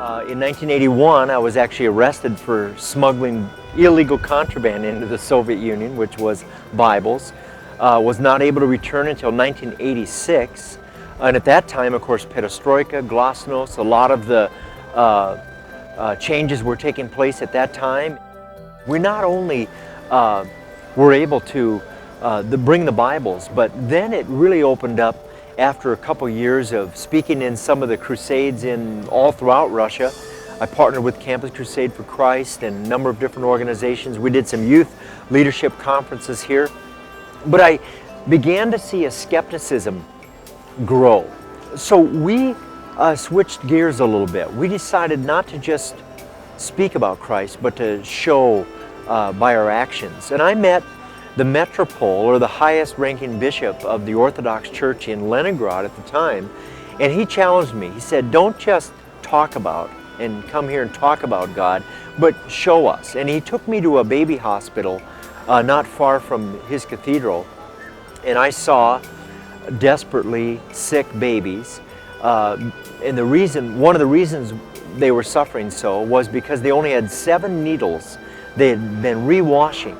In 1981, I was actually arrested for smuggling illegal contraband into the Soviet Union, which was Bibles. Was not able to return until 1986. And at that time, of course, perestroika, glasnost, a lot of the changes were taking place at that time. We not only were able to bring the Bibles, but then it really opened up after a couple years of speaking in some of the crusades all throughout Russia. I partnered with Campus Crusade for Christ and a number of different organizations. We did some youth leadership conferences here. But I began to see a skepticism grow. So we switched gears a little bit. We decided not to just speak about Christ, but to show by our actions. And I met the Metropole, or the highest ranking bishop of the Orthodox Church in Leningrad at the time, and he challenged me. He said, don't just talk about and come here and talk about God, but show us. And he took me to a baby hospital not far from his cathedral, and I saw desperately sick babies. And one of the reasons they were suffering so was because they only had 7 needles they had been rewashing.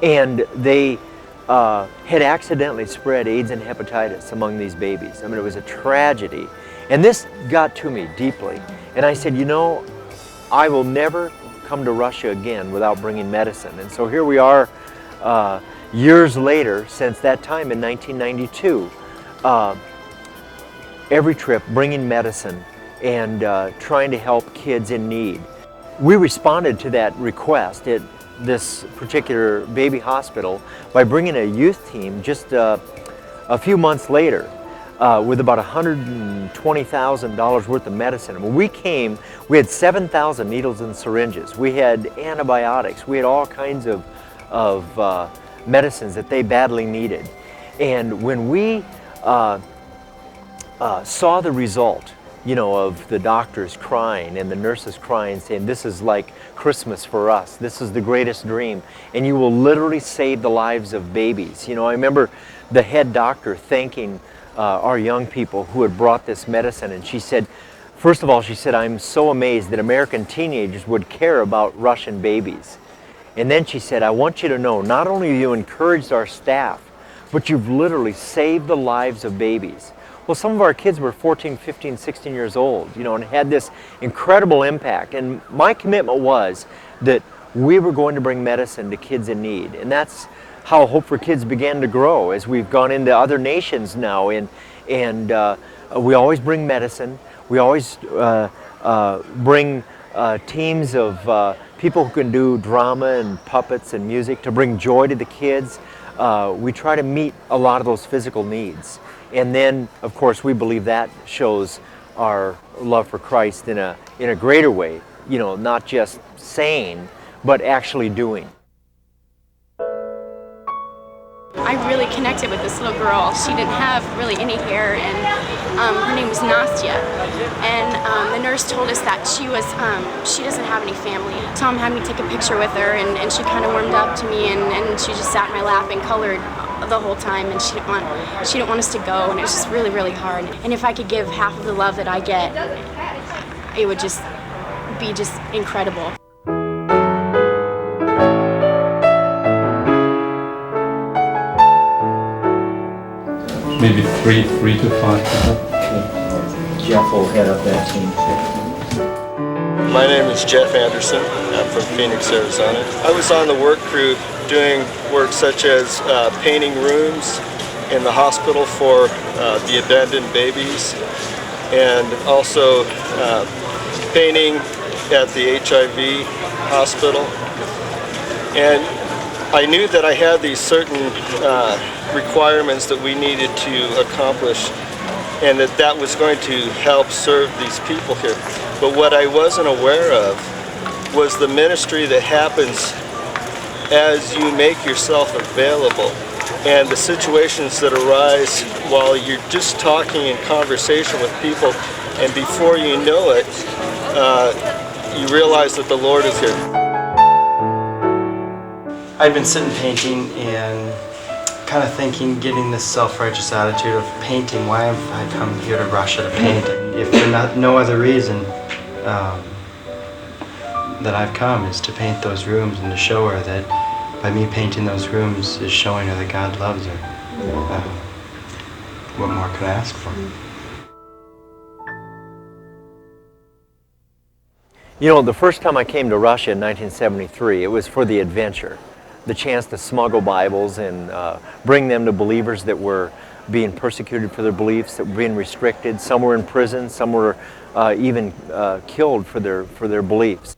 And they had accidentally spread AIDS and hepatitis among these babies. I mean, it was a tragedy. And this got to me deeply. And I said, you know, I will never come to Russia again without bringing medicine. And so here we are years later, since that time in 1992, every trip bringing medicine and trying to help kids in need. We responded to that request at this particular baby hospital by bringing a youth team just a few months later with about $120,000 worth of medicine. When we came, we had 7,000 needles and syringes. We had antibiotics. We had all kinds of medicines that they badly needed. And when we saw the result, you know, of the doctors crying and the nurses crying, saying, this is like Christmas for us. This is the greatest dream. And you will literally save the lives of babies. You know, I remember the head doctor thanking our young people who had brought this medicine. And she said, first of all, she said, I'm so amazed that American teenagers would care about Russian babies. And then she said, I want you to know, not only have you encouraged our staff, but you've literally saved the lives of babies. Well, some of our kids were 14, 15, 16 years old, you know, and had this incredible impact. And my commitment was that we were going to bring medicine to kids in need. And that's how Hope for Kids began to grow as we've gone into other nations now. And we always bring medicine. We always bring teams of people who can do drama and puppets and music to bring joy to the kids. We try to meet a lot of those physical needs. And then, of course, we believe that shows our love for Christ in a greater way, you know, not just saying, but actually doing. I really connected with this little girl. She didn't have really any hair, and her name was Nastya. And the nurse told us that she doesn't have any family. Tom had me take a picture with her, and she kind of warmed up to me, and she just sat in my lap and colored the whole time, and she didn't want us to go, and it was just really, really hard. And if I could give half of the love that I get, it would just be just incredible. Maybe three to 5 people. Jeff will head up that team. My name is Jeff Anderson. I'm from Phoenix, Arizona. I was on the work crew doing work such as painting rooms in the hospital for the abandoned babies, and also painting at the HIV hospital. And I knew that I had these certain requirements that we needed to accomplish, and that was going to help serve these people here. But what I wasn't aware of was the ministry that happens as you make yourself available, and the situations that arise while you're just talking in conversation with people, and before you know it, you realize that the Lord is here. I'd been sitting painting and kind of thinking, getting this self-righteous attitude of painting. Why have I come here to Russia to paint? If for no other reason, that I've come is to paint those rooms and to show her that by me painting those rooms is showing her that God loves her. What more could I ask for? You know, the first time I came to Russia in 1973, it was for the adventure, the chance to smuggle Bibles and bring them to believers that were being persecuted for their beliefs, that were being restricted. Some were in prison, some were even killed for their beliefs.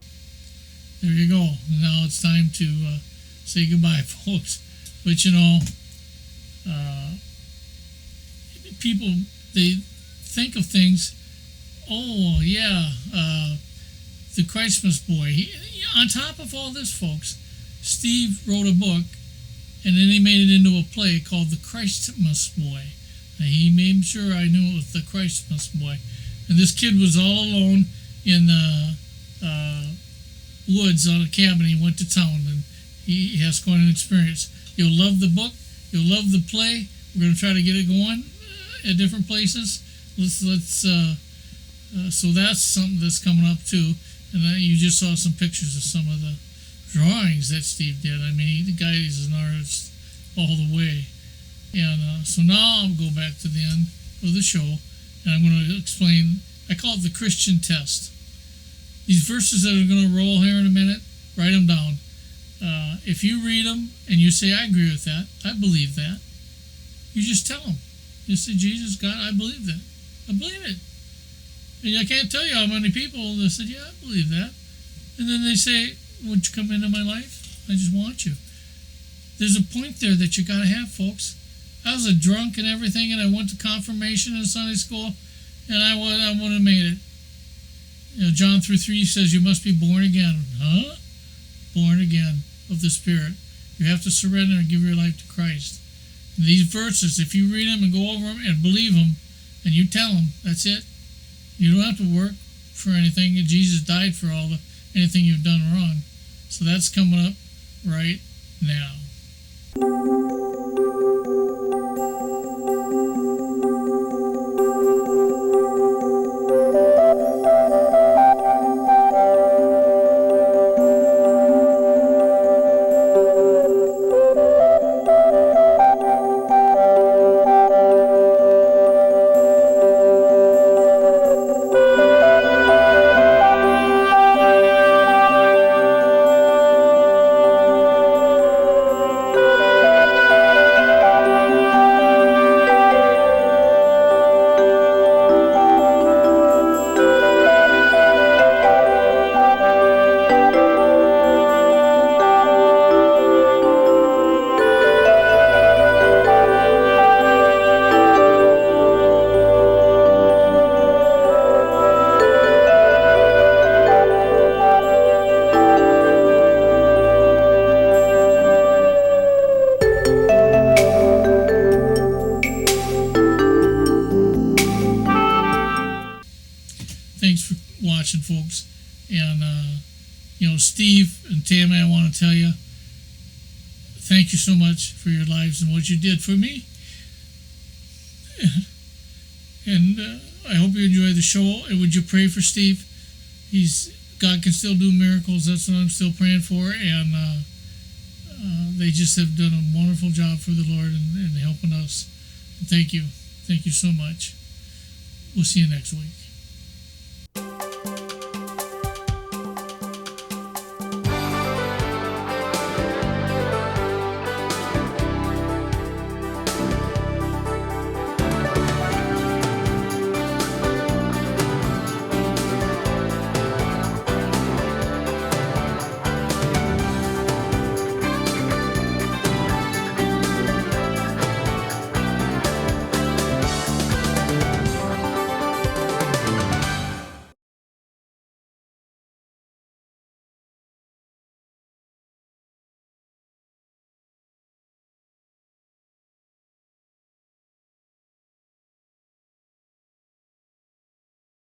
There you go. Now it's time to say goodbye, folks. But you know, people, they think of things, oh yeah, the Christmas boy. On top of all this, folks, Steve wrote a book, and then he made it into a play called The Christmas Boy. And he made sure I knew it was The Christmas Boy. And this kid was all alone in the woods on a cabin. He went to town, and he has quite an experience. You'll love the book. You'll love the play. We're going to try to get it going at different places. So that's something that's coming up too. And you just saw some pictures of some of the drawings that Steve did. I mean, the guy is an artist all the way. And so now I'll go back to the end of the show, and I'm going to explain. I call it the Christian test. These verses that are going to roll here in a minute, write them down. If you read them and you say, I agree with that, I believe that, you just tell them. You say, Jesus, God, I believe that. I believe it. And I can't tell you how many people that said, yeah, I believe that. And then they say, would you come into my life? I just want you. There's a point there that you got to have, folks. I was a drunk and everything, and I went to confirmation in Sunday school, and I would have made it. You know, John 3:3 says you must be born again. Huh? Born again of the Spirit. You have to surrender and give your life to Christ. And these verses, if you read them and go over them and believe them, and you tell them, that's it. You don't have to work for anything. Jesus died for anything you've done wrong. So that's coming up right now. Thanks for watching, folks. And, Steve and Tammy, I want to tell you, thank you so much for your lives and what you did for me. And I hope you enjoy the show. And would you pray for Steve? God can still do miracles. That's what I'm still praying for. And they just have done a wonderful job for the Lord and helping us. And thank you. Thank you so much. We'll see you next week.